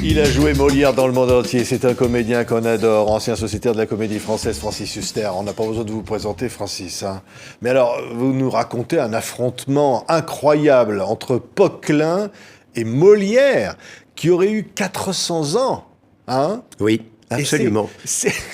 Il a joué Molière dans le monde entier. C'est un comédien qu'on adore, ancien sociétaire de la Comédie Française, Francis Huster. On n'a pas besoin de vous présenter, Francis. Hein. Mais alors, vous nous racontez un affrontement incroyable entre Poquelin et Molière, qui aurait eu 400 ans. Hein? Oui. Absolument.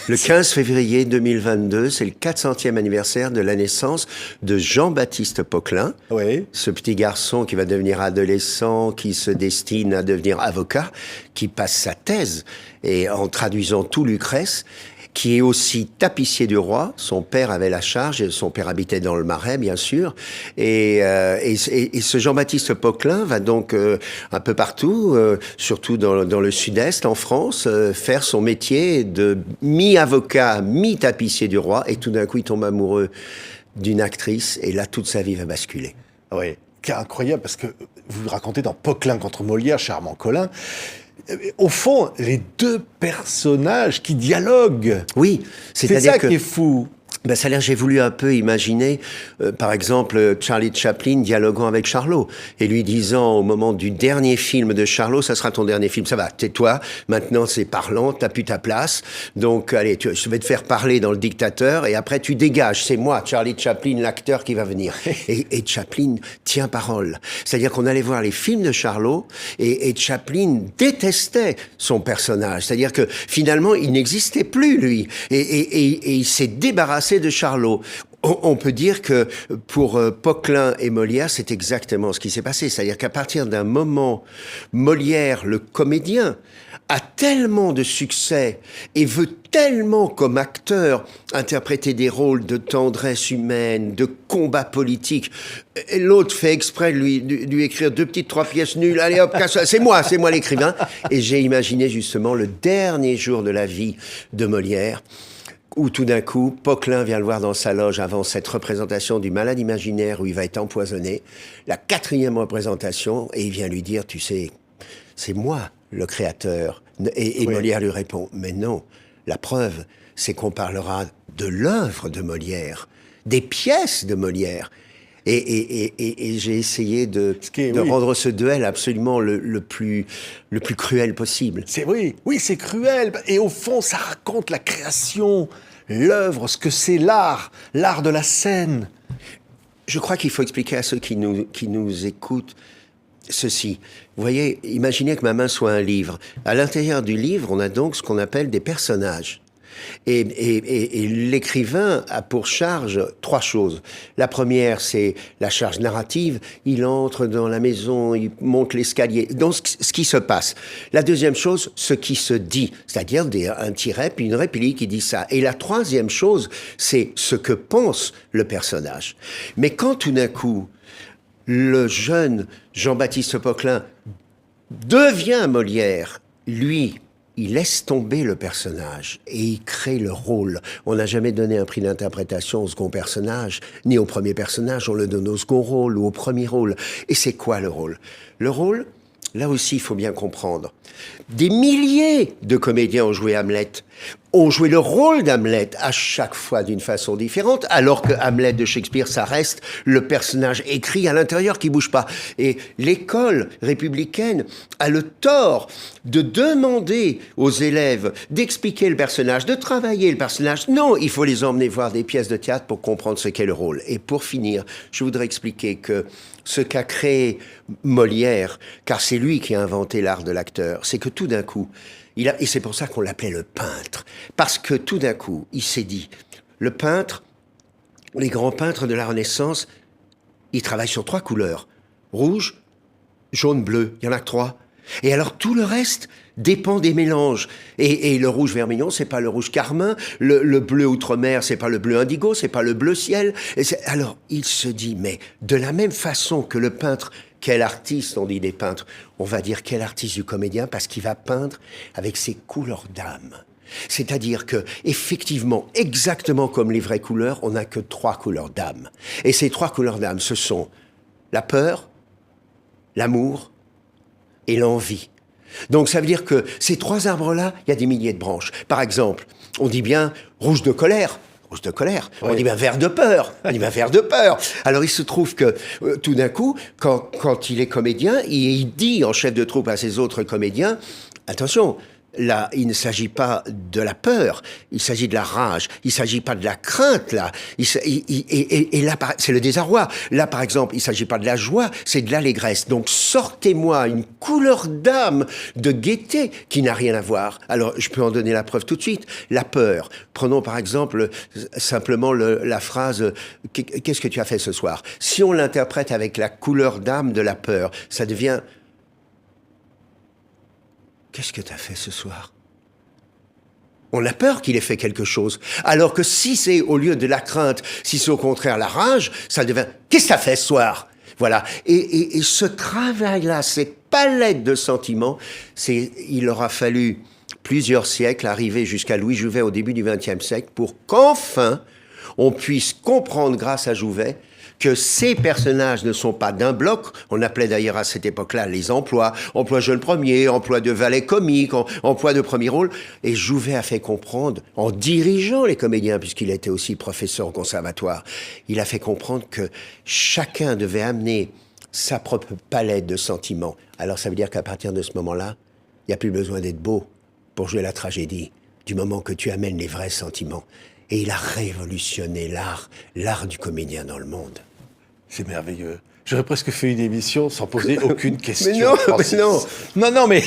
Le 15 février 2022, c'est le 400e anniversaire de la naissance de Jean-Baptiste Poquelin. Oui. Ce petit garçon qui va devenir adolescent, qui se destine à devenir avocat, qui passe sa thèse, et en traduisant tout Lucrèce, qui est aussi tapissier du roi. Son père avait la charge, et son père habitait dans le Marais, bien sûr. Et ce Jean-Baptiste Poquelin va donc un peu partout, surtout dans le sud-est, en France, faire son métier de mi-avocat, mi-tapissier du roi. Et tout d'un coup, il tombe amoureux d'une actrice, et là, toute sa vie va basculer. Oui, c'est incroyable, parce que vous racontez dans Poquelin contre Molière, chez Armand Collin, au fond, les deux personnages qui dialoguent. Oui, c'est ça qui est fou. Ben, c'est-à-dire, j'ai voulu un peu imaginer, par exemple, Charlie Chaplin dialoguant avec Charlot et lui disant au moment du dernier film de Charlot, ça sera ton dernier film, ça va, tais-toi, maintenant c'est parlant, t'as plus ta place, donc allez, je vais te faire parler dans Le Dictateur et après tu dégages, c'est moi, Charlie Chaplin, l'acteur qui va venir. Et Chaplin tient parole. C'est-à-dire qu'on allait voir les films de Charlot et Chaplin détestait son personnage. C'est-à-dire que finalement, il n'existait plus, lui. Et il s'est débarrassé de Charlot. On peut dire que pour Poquelin et Molière, c'est exactement ce qui s'est passé. C'est-à-dire qu'à partir d'un moment, Molière, le comédien, a tellement de succès et veut tellement, comme acteur, interpréter des rôles de tendresse humaine, de combat politique. Et l'autre fait exprès de lui écrire 3 pièces nulles. Allez hop, casse, c'est moi l'écrivain. Et j'ai imaginé justement le dernier jour de la vie de Molière, où tout d'un coup, Poquelin vient le voir dans sa loge avant cette représentation du Malade imaginaire où il va être empoisonné, la 4e représentation, et il vient lui dire, tu sais, c'est moi le créateur. Et oui. Molière lui répond, mais non, la preuve, c'est qu'on parlera de l'œuvre de Molière, des pièces de Molière. Et j'ai essayé de rendre ce duel absolument le plus cruel possible. Oui, c'est cruel. Et au fond, ça raconte la création, l'œuvre, ce que c'est l'art de la scène. Je crois qu'il faut expliquer à ceux qui nous écoutent ceci. Vous voyez, imaginez que ma main soit un livre. À l'intérieur du livre, on a donc ce qu'on appelle des personnages. Et l'écrivain a pour charge 3 choses. La première, c'est la charge narrative. Il entre dans la maison, il monte l'escalier. Donc, ce qui se passe. La deuxième chose, ce qui se dit. C'est-à-dire un tiret, puis une réplique qui dit ça. Et la 3e chose, c'est ce que pense le personnage. Mais quand tout d'un coup, le jeune Jean-Baptiste Poquelin devient Molière, lui, il laisse tomber le personnage et il crée le rôle. On n'a jamais donné un prix d'interprétation au second personnage, ni au premier personnage, on le donne au second rôle ou au premier rôle. Et c'est quoi le rôle? Le rôle, là aussi, il faut bien comprendre. Des milliers de comédiens ont joué Hamlet, ont joué le rôle d'Hamlet à chaque fois d'une façon différente, alors que Hamlet de Shakespeare, ça reste le personnage écrit à l'intérieur qui bouge pas. Et l'école républicaine a le tort de demander aux élèves d'expliquer le personnage, de travailler le personnage. Non, il faut les emmener voir des pièces de théâtre pour comprendre ce qu'est le rôle. Et pour finir, je voudrais expliquer que ce qu'a créé Molière, car c'est lui qui a inventé l'art de l'acteur, c'est que tout d'un coup, et c'est pour ça qu'on l'appelait le peintre, parce que tout d'un coup, il s'est dit, le peintre, les grands peintres de la Renaissance, ils travaillent sur 3 couleurs, rouge, jaune, bleu, il y en a que 3. Et alors tout le reste dépend des mélanges. Et le rouge vermillon, c'est pas le rouge carmin, le bleu outre-mer, c'est pas le bleu indigo, c'est pas le bleu ciel. Alors il se dit, mais de la même façon que le peintre, quel artiste, on dit des peintres, on va dire quel artiste du comédien, parce qu'il va peindre avec ses couleurs d'âme. C'est-à-dire que, effectivement, exactement comme les vraies couleurs, on n'a que 3 couleurs d'âme. Et ces 3 couleurs d'âme, ce sont la peur, l'amour et l'envie. Donc ça veut dire que ces 3 arbres-là, il y a des milliers de branches. Par exemple, on dit bien rouge de colère. Rouge de colère. Oui. On dit bien vert de peur. On dit bien vert de peur. Alors il se trouve que tout d'un coup, quand il est comédien, il dit en chef de troupe à ses autres comédiens, attention, là, il ne s'agit pas de la peur, il s'agit de la rage, il ne s'agit pas de la crainte, là. Et là, c'est le désarroi. Là, par exemple, il ne s'agit pas de la joie, c'est de l'allégresse. Donc, sortez-moi une couleur d'âme, de gaieté, qui n'a rien à voir. Alors, je peux en donner la preuve tout de suite. La peur. Prenons, par exemple, simplement la phrase « Qu'est-ce que tu as fait ce soir ?» Si on l'interprète avec la couleur d'âme de la peur, ça devient « Qu'est-ce que tu as fait ce soir ?» On a peur qu'il ait fait quelque chose. Alors que si c'est au lieu de la crainte, si c'est au contraire la rage, ça devient « Qu'est-ce que tu as fait ce soir ?» Voilà. Et ce travail-là, cette palette de sentiments, il aura fallu plusieurs siècles, arriver jusqu'à Louis Jouvet au début du XXe siècle, pour qu'enfin on puisse comprendre grâce à Jouvet que ces personnages ne sont pas d'un bloc. On appelait d'ailleurs à cette époque-là les emplois jeune premier, emploi de valet comique, emploi de premier rôle. Et Jouvet a fait comprendre, en dirigeant les comédiens, puisqu'il était aussi professeur au conservatoire, il a fait comprendre que chacun devait amener sa propre palette de sentiments. Alors ça veut dire qu'à partir de ce moment-là, il n'y a plus besoin d'être beau pour jouer la tragédie, du moment que tu amènes les vrais sentiments. Et il a révolutionné l'art du comédien dans le monde. C'est merveilleux. J'aurais presque fait une émission sans poser aucune question. Mais non, Francis. mais non. Non, mais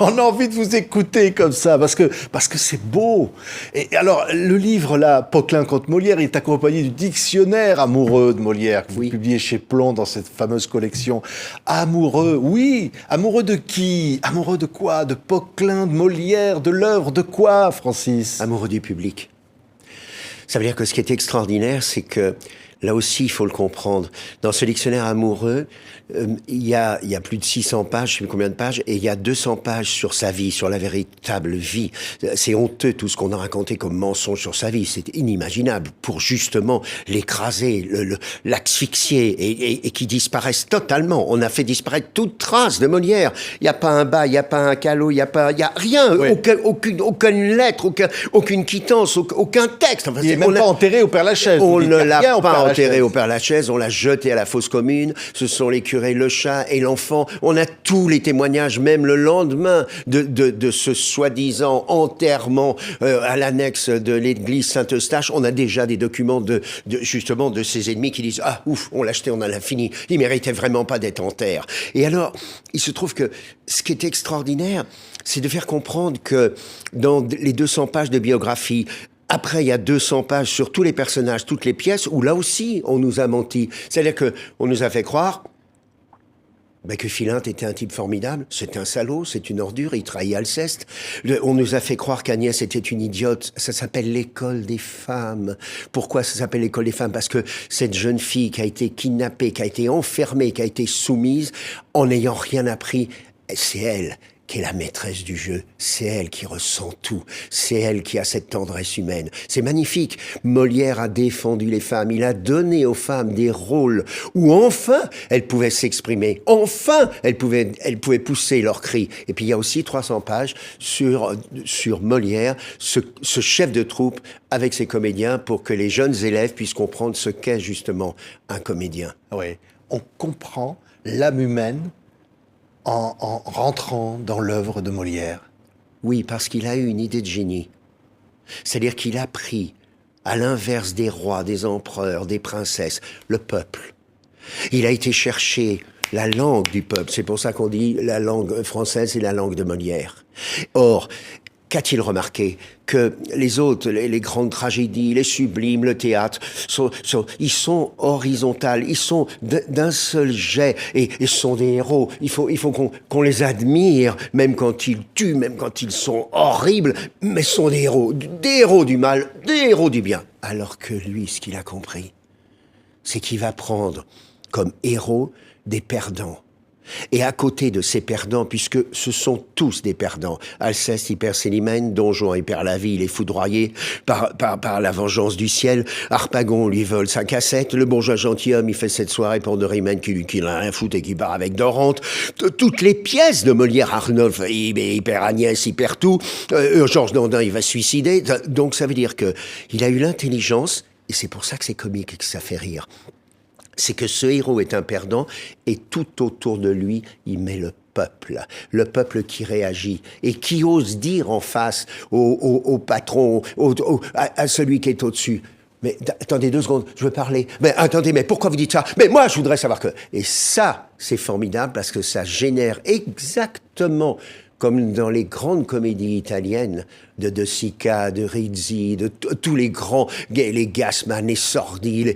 on a envie de vous écouter comme ça, parce que c'est beau. Et alors, le livre, là, Poquelin contre Molière, il est accompagné du dictionnaire amoureux de Molière, que vous publiez chez Plon dans cette fameuse collection. Amoureux, oui. Amoureux de qui? Amoureux de quoi? De Poquelin, de Molière, de l'œuvre, de quoi, Francis? Amoureux du public. Ça veut dire que ce qui est extraordinaire, c'est que là aussi, il faut le comprendre. Dans ce dictionnaire amoureux, il y a plus de 600 pages, je sais plus combien de pages, et il y a 200 pages sur sa vie, sur la véritable vie. C'est honteux tout ce qu'on a raconté comme mensonge sur sa vie. C'est inimaginable pour justement l'écraser, l'asphyxier et qu'il disparaisse totalement. On a fait disparaître toute trace de Molière. Il n'y a pas un bas, il n'y a pas un calot, il y a rien, oui. Aucune lettre, aucune quittance, aucun texte. Enfin, il n'est même pas enterré au Père-Lachaise. On ne l'a pas enterré au Père-Lachaise, on l'a jeté à la fosse commune. Ce sont les curés, le chat et l'enfant. On a tous les témoignages, même le lendemain de ce soi-disant enterrement à l'annexe de l'église Saint-Eustache. On a déjà des documents justement de ses ennemis qui disent « Ah, ouf, on l'a jeté, on en a fini. Il méritait vraiment pas d'être en terre. » Et alors, il se trouve que ce qui est extraordinaire, c'est de faire comprendre que dans les 200 pages de biographie, après, il y a 200 pages sur tous les personnages, toutes les pièces, où là aussi, on nous a menti. C'est-à-dire qu'on nous a fait croire que Philinte était un type formidable. C'est un salaud, c'est une ordure, il trahit Alceste. On nous a fait croire qu'Agnès était une idiote. Ça s'appelle l'école des femmes. Pourquoi ça s'appelle l'école des femmes? Parce que cette jeune fille qui a été kidnappée, qui a été enfermée, qui a été soumise, en n'ayant rien appris, c'est elle qui est la maîtresse du jeu. C'est elle qui ressent tout. C'est elle qui a cette tendresse humaine. C'est magnifique. Molière a défendu les femmes. Il a donné aux femmes des rôles où enfin elles pouvaient s'exprimer. Enfin elles pouvaient pousser leurs cris. Et puis il y a aussi 300 pages sur Molière, ce chef de troupe avec ses comédiens pour que les jeunes élèves puissent comprendre ce qu'est justement un comédien. Oui, on comprend l'âme humaine en rentrant dans l'œuvre de Molière. Oui, parce qu'il a eu une idée de génie. C'est-à-dire qu'il a pris, à l'inverse des rois, des empereurs, des princesses, le peuple. Il a été chercher la langue du peuple. C'est pour ça qu'on dit la langue française, c'est la langue de Molière. Or, qu'a-t-il remarqué? Que les autres, les grandes tragédies, les sublimes, le théâtre, ils sont horizontales, ils sont d'un seul jet, et sont des héros. Il faut qu'on les admire, même quand ils tuent, même quand ils sont horribles, mais sont des héros du mal, des héros du bien. Alors que lui, ce qu'il a compris, c'est qu'il va prendre comme héros des perdants. Et à côté de ces perdants, puisque ce sont tous des perdants, Alceste, il perd Célimène, Don Juan, il perd la vie, il est foudroyé par la vengeance du ciel, Harpagon lui vole sa cassette, le bourgeois gentilhomme, il fait cette soirée pour Dorimène qui n'a rien foutu et qui part avec Dorante. Toutes les pièces de Molière, Arnolphe, il perd Agnès, il perd tout, Georges Dandin, il va se suicider. Donc ça veut dire que il a eu l'intelligence, et c'est pour ça que c'est comique et que ça fait rire. C'est que ce héros est un perdant et tout autour de lui, il met le peuple, le peuple qui réagit et qui ose dire en face au patron, à celui qui est au-dessus. Mais attendez 2 secondes, je veux parler. Mais attendez, mais pourquoi vous dites ça? Mais moi, je voudrais savoir que... Et ça, c'est formidable parce que ça génère exactement comme dans les grandes comédies italiennes de Sica, de Rizzi, de tous les grands, les Gassman, les Sordi,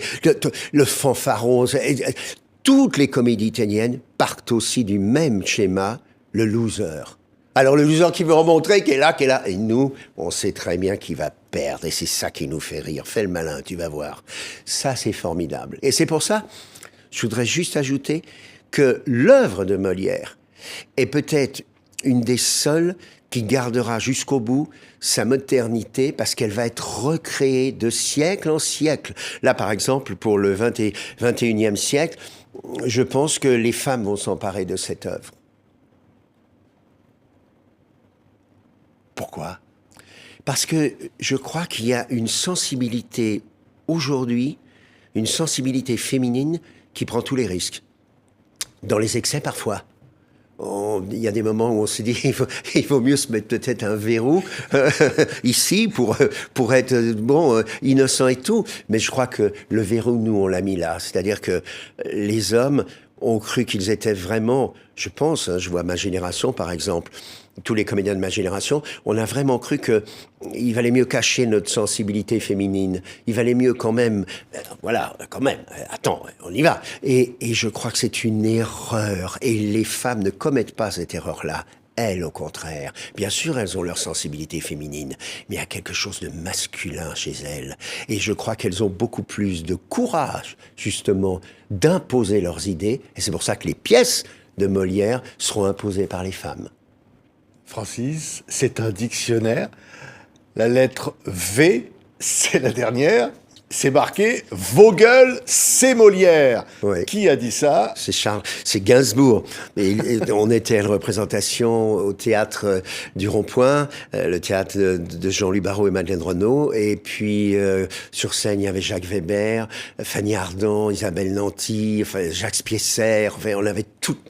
le Fanfaron. Toutes les comédies italiennes partent aussi du même schéma, le loser. Alors le loser qui veut remontrer, qui est là. Et nous, on sait très bien qu'il va perdre. Et c'est ça qui nous fait rire. Fais le malin, tu vas voir. Ça, c'est formidable. Et c'est pour ça, je voudrais juste ajouter que l'œuvre de Molière est peut-être une des seules qui gardera jusqu'au bout sa modernité parce qu'elle va être recréée de siècle en siècle. Là, par exemple, pour le 21e siècle, je pense que les femmes vont s'emparer de cette œuvre. Pourquoi? Parce que je crois qu'il y a une sensibilité aujourd'hui, une sensibilité féminine qui prend tous les risques. Dans les excès parfois. Il y a des moments où on se dit il vaut mieux se mettre peut-être un verrou ici pour être innocent et tout. Mais je crois que le verrou, nous, on l'a mis là. C'est-à-dire que les hommes ont cru qu'ils étaient vraiment, je pense, je vois ma génération par exemple, tous les comédiens de ma génération, on a vraiment cru que il valait mieux cacher notre sensibilité féminine. Il valait mieux quand même, attends, on y va. Et je crois que c'est une erreur. Et les femmes ne commettent pas cette erreur-là. Elles, au contraire. Bien sûr, elles ont leur sensibilité féminine, mais il y a quelque chose de masculin chez elles. Et je crois qu'elles ont beaucoup plus de courage, justement, d'imposer leurs idées. Et c'est pour ça que les pièces de Molière seront imposées par les femmes. Francis, c'est un dictionnaire. La lettre V, c'est la dernière. C'est marqué « Vogel, c'est Molière Oui. ». Qui a dit ça? C'est Gainsbourg. Et on était à une représentation au théâtre du Rond-Point, le théâtre de Jean-Louis Barrault et Madeleine Renaud. Et puis, sur scène, il y avait Jacques Weber, Fanny Ardant, Isabelle Nanty, Jacques Spiesser. On avait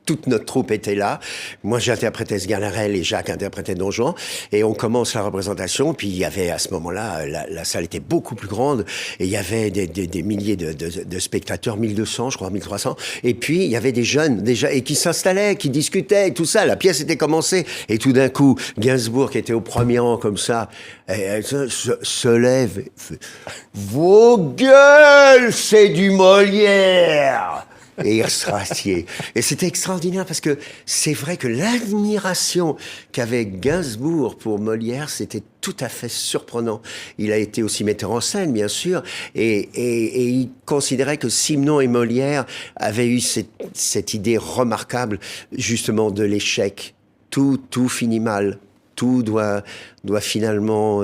toute notre troupe était là. Moi, j'interprétais Sganarelle et Jacques interprétait Don Juan. Et on commence la représentation. Puis, il y avait, à ce moment-là, la salle était beaucoup plus grande. Et il y avait des milliers de spectateurs, 1200, je crois, 1300. Et puis, il y avait des jeunes, déjà, et qui s'installaient, qui discutaient, et tout ça. La pièce était commencée. Et tout d'un coup, Gainsbourg, qui était au premier rang, comme ça, se lève et fait « Vos gueules, c'est du Molière !» Et il se rassied. Et c'était extraordinaire parce que c'est vrai que l'admiration qu'avait Gainsbourg pour Molière, c'était tout à fait surprenant. Il a été aussi metteur en scène, bien sûr, et il considérait que Simenon et Molière avaient eu cette idée remarquable, justement, de l'échec. Tout finit mal. Tout doit finalement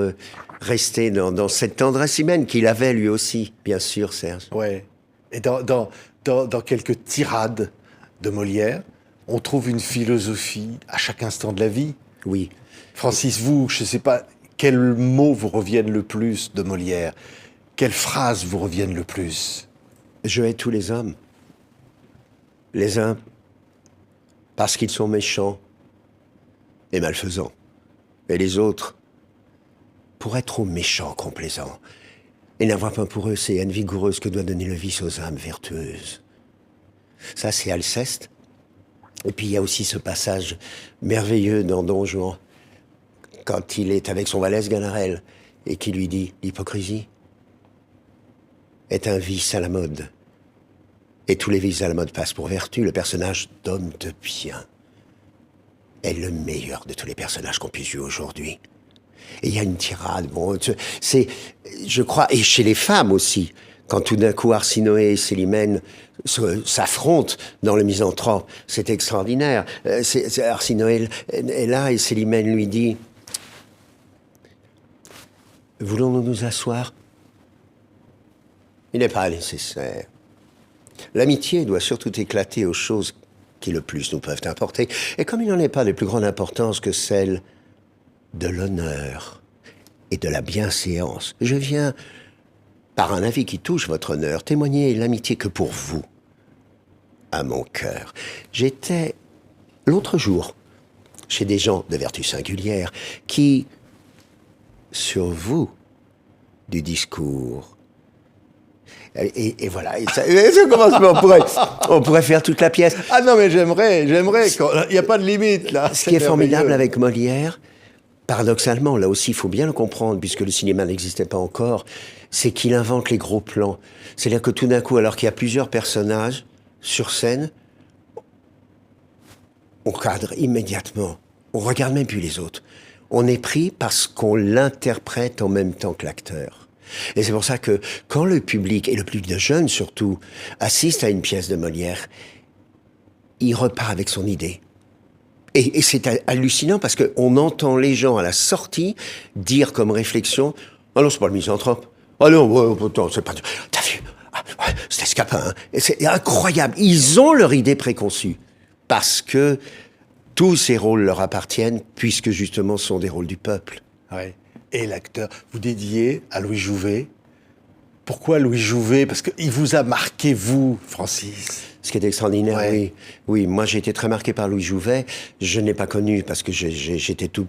rester dans cette tendresse humaine qu'il avait lui aussi, bien sûr, Serge. Ouais. Et dans quelques tirades de Molière, on trouve une philosophie à chaque instant de la vie. Oui. Francis, vous, je ne sais pas, quels mots vous reviennent le plus de Molière? Quelles phrases vous reviennent le plus? Je hais tous les hommes. Les uns, parce qu'ils sont méchants et malfaisants. Et les autres, pour être trop méchants, complaisants. Et n'avoir pas pour eux ces haines vigoureuses que doit donner le vice aux âmes vertueuses. Ça, c'est Alceste. Et puis, il y a aussi ce passage merveilleux dans Don Juan, quand il est avec son valet Sganarelle, et qui lui dit « L'hypocrisie est un vice à la mode. Et tous les vices à la mode passent pour vertu. Le personnage d'homme de bien est le meilleur de tous les personnages qu'on puisse jouer aujourd'hui. » Et il y a une tirade, je crois, et chez les femmes aussi, quand tout d'un coup Arsinoé et Célimène s'affrontent dans le Misanthrope, c'est extraordinaire. Arsinoé est là et Célimène lui dit « Voulons-nous nous asseoir ?» Il n'est pas nécessaire. L'amitié doit surtout éclater aux choses qui le plus nous peuvent importer. Et comme il n'en est pas de plus grande importance que celle de l'honneur et de la bienséance, je viens, par un avis qui touche votre honneur, témoigner l'amitié que pour vous, à mon cœur. J'étais l'autre jour, chez des gens de vertu singulière qui, sur vous, du discours. Et voilà, et ça commence, on pourrait faire toute la pièce. Ah non, mais j'aimerais. Il n'y a pas de limite, là. Ce qui est formidable avec Molière, paradoxalement, là aussi, il faut bien le comprendre, puisque le cinéma n'existait pas encore, c'est qu'il invente les gros plans. C'est-à-dire que tout d'un coup, alors qu'il y a plusieurs personnages sur scène, on cadre immédiatement. On regarde même plus les autres. On est pris parce qu'on l'interprète en même temps que l'acteur. Et c'est pour ça que quand le public, et le public de jeunes surtout, assiste à une pièce de Molière, il repart avec son idée. Et c'est hallucinant parce qu'on entend les gens à la sortie dire comme réflexion « Ah non, c'est pas le misanthrope. Ah non, c'est pas... T'as vu? C'était Scapin. Hein. » C'est incroyable. Ils ont leur idée préconçue. Parce que tous ces rôles leur appartiennent, puisque justement ce sont des rôles du peuple. Ouais. Et l'acteur, vous dédiez à Louis Jouvet. Pourquoi Louis Jouvet? Parce qu'il vous a marqué, vous, Francis. Ce qui est extraordinaire, ouais. Oui. Oui, moi j'ai été très marqué par Louis Jouvet. Je ne l'ai pas connu parce que j'étais tout...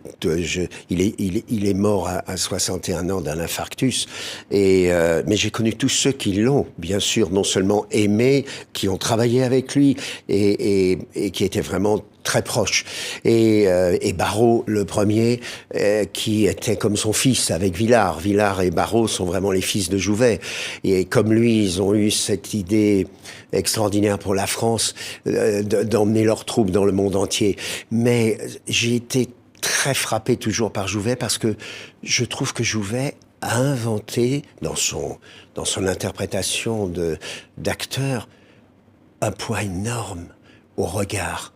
il est mort à 61 ans d'un infarctus. Mais j'ai connu tous ceux qui l'ont, bien sûr, non seulement aimé, qui ont travaillé avec lui et qui étaient vraiment très proches. Et Barrault, le premier, qui était comme son fils avec Villard. Villard et Barrault sont vraiment les fils de Jouvet. Et comme lui, ils ont eu cette idée extraordinaire pour la France d'emmener leurs troupes dans le monde entier. Mais j'ai été très frappé toujours par Jouvet parce que je trouve que Jouvet a inventé dans son interprétation d'acteur un poids énorme au regard.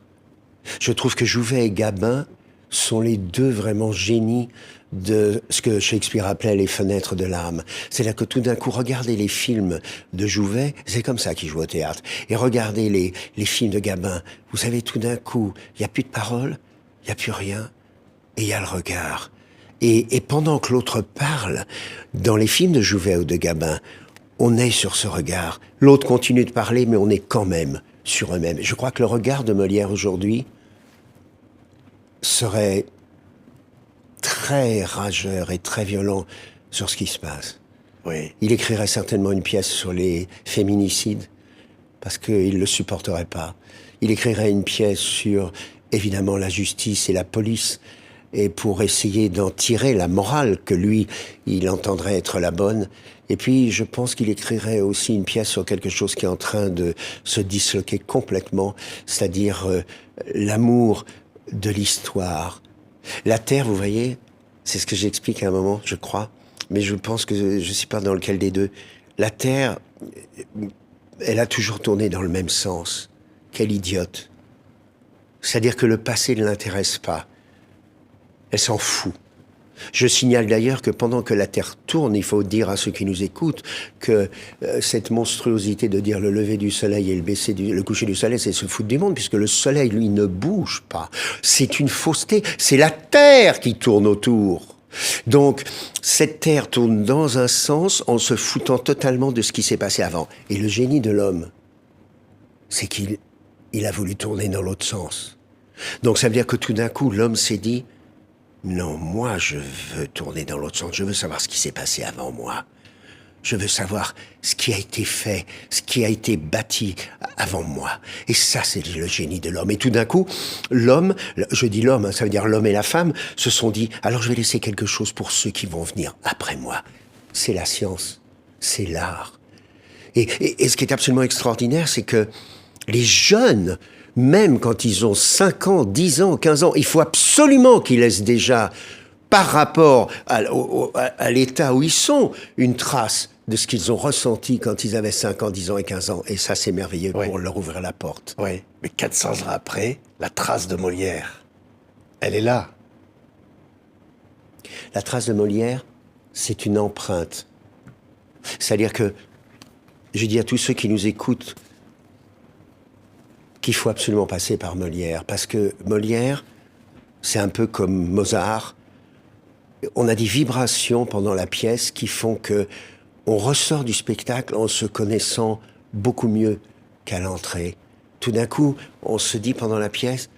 Je trouve que Jouvet et Gabin sont les deux vraiment génies de ce que Shakespeare appelait les fenêtres de l'âme. C'est-à-dire que tout d'un coup, regardez les films de Jouvet, c'est comme ça qu'il joue au théâtre. Et regardez les films de Gabin, vous savez, tout d'un coup, il n'y a plus de paroles, il n'y a plus rien, et il y a le regard. Et pendant que l'autre parle, dans les films de Jouvet ou de Gabin, on est sur ce regard. L'autre continue de parler, mais on est quand même sur eux-mêmes. Je crois que le regard de Molière aujourd'hui serait très rageur et très violent sur ce qui se passe. Oui. Il écrirait certainement une pièce sur les féminicides, parce qu'il ne le supporterait pas. Il écrirait une pièce sur, évidemment, la justice et la police, et pour essayer d'en tirer la morale que lui, il entendrait être la bonne. Et puis, je pense qu'il écrirait aussi une pièce sur quelque chose qui est en train de se disloquer complètement, c'est-à-dire l'amour de l'histoire. La Terre, vous voyez, c'est ce que j'explique à un moment, je crois, mais je pense que je ne sais pas dans lequel des deux. La Terre, elle a toujours tourné dans le même sens. Quelle idiote. C'est-à-dire que le passé ne l'intéresse pas. Elle s'en fout. Je signale d'ailleurs que pendant que la Terre tourne, il faut dire à ceux qui nous écoutent que cette monstruosité de dire le lever du soleil et le coucher du soleil, c'est se foutre du monde, puisque le soleil, lui, ne bouge pas. C'est une fausseté. C'est la Terre qui tourne autour. Donc, cette Terre tourne dans un sens en se foutant totalement de ce qui s'est passé avant. Et le génie de l'homme, c'est qu'il a voulu tourner dans l'autre sens. Donc, ça veut dire que tout d'un coup, l'homme s'est dit non, moi, je veux tourner dans l'autre sens. Je veux savoir ce qui s'est passé avant moi. Je veux savoir ce qui a été fait, ce qui a été bâti avant moi. Et ça, c'est le génie de l'homme. Et tout d'un coup, l'homme, je dis l'homme, ça veut dire l'homme et la femme, se sont dit, alors je vais laisser quelque chose pour ceux qui vont venir après moi. C'est la science, c'est l'art. Et ce qui est absolument extraordinaire, c'est que les jeunes, même quand ils ont 5 ans, 10 ans, 15 ans, il faut absolument qu'ils laissent déjà, par rapport à l'état où ils sont, une trace de ce qu'ils ont ressenti quand ils avaient 5 ans, 10 ans et 15 ans. Et ça, c'est merveilleux pour leur ouvrir la porte. Oui, mais 400 ans après, la trace de Molière, elle est là. La trace de Molière, c'est une empreinte. C'est-à-dire que, je dis à tous ceux qui nous écoutent, qu'il faut absolument passer par Molière, parce que Molière, c'est un peu comme Mozart. On a des vibrations pendant la pièce qui font que on ressort du spectacle en se connaissant beaucoup mieux qu'à l'entrée. Tout d'un coup, on se dit pendant la pièce,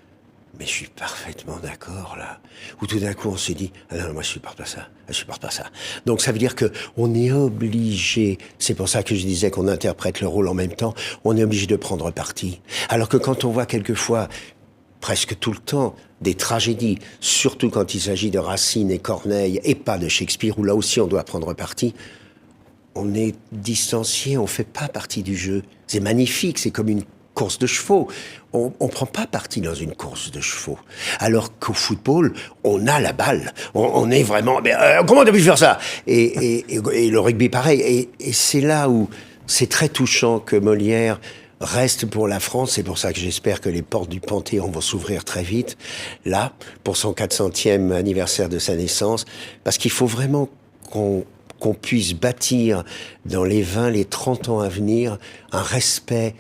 Mais je suis parfaitement d'accord, là. Où tout d'un coup, on s'est dit, ah non, moi, je supporte pas ça. Je supporte pas ça. Donc, ça veut dire que on est obligé, c'est pour ça que je disais qu'on interprète le rôle en même temps, on est obligé de prendre parti. Alors que quand on voit quelquefois, presque tout le temps, des tragédies, surtout quand il s'agit de Racine et Corneille, et pas de Shakespeare, où là aussi on doit prendre parti, on est distancié, on fait pas partie du jeu. C'est magnifique, c'est comme une course de chevaux. On prend pas parti dans une course de chevaux. Alors qu'au football, on a la balle. On est vraiment... Mais, comment t'as pu faire ça et le rugby, pareil. Et c'est là où c'est très touchant que Molière reste pour la France. C'est pour ça que j'espère que les portes du Panthéon vont s'ouvrir très vite. Là, pour son 400e anniversaire de sa naissance. Parce qu'il faut vraiment qu'on puisse bâtir dans les 20, les 30 ans à venir un respect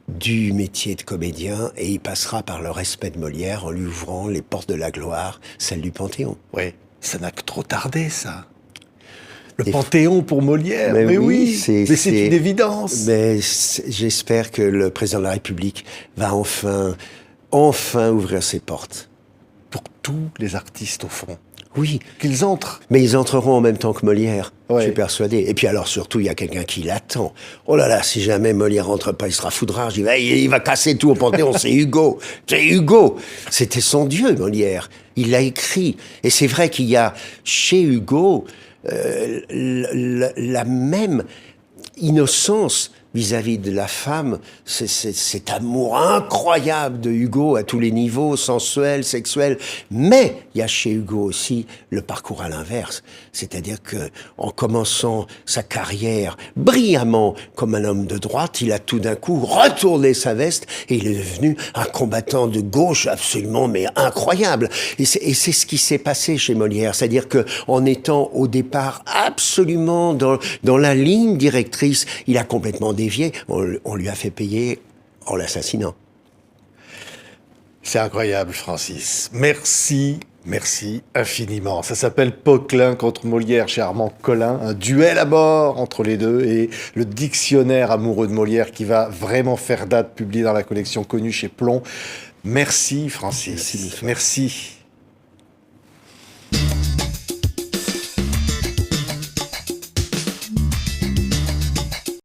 du métier de comédien, et il passera par le respect de Molière en lui ouvrant les portes de la gloire, celle du Panthéon. Oui, ça n'a que trop tardé, ça. Le Panthéon pour Molière, mais oui, c'est une évidence. Mais j'espère que le président de la République va enfin ouvrir ses portes. Pour tous les artistes, au fond. Oui. Qu'ils entrent. Mais ils entreront en même temps que Molière, ouais. Je suis persuadé. Et puis alors surtout, il y a quelqu'un qui l'attend. Oh là là, si jamais Molière rentre pas, il sera foudrage, il va casser tout au Panthéon, c'est Hugo. C'est Hugo. C'était son dieu, Molière. Il l'a écrit. Et c'est vrai qu'il y a chez Hugo la même innocence vis-à-vis de la femme, cet amour incroyable de Hugo à tous les niveaux, sensuel, sexuel. Mais il y a chez Hugo aussi le parcours à l'inverse. C'est-à-dire que, en commençant sa carrière brillamment comme un homme de droite, il a tout d'un coup retourné sa veste et il est devenu un combattant de gauche absolument, mais incroyable. Et c'est ce qui s'est passé chez Molière. C'est-à-dire que, en étant au départ absolument dans la ligne directrice, il a complètement dévié, on lui a fait payer en l'assassinant. C'est incroyable, Francis. Merci infiniment. Ça s'appelle Poquelin contre Molière chez Armand Collin, un duel à mort entre les deux, et le dictionnaire amoureux de Molière qui va vraiment faire date, publié dans la collection Connue chez Plomb. Merci, Francis. Merci. Merci.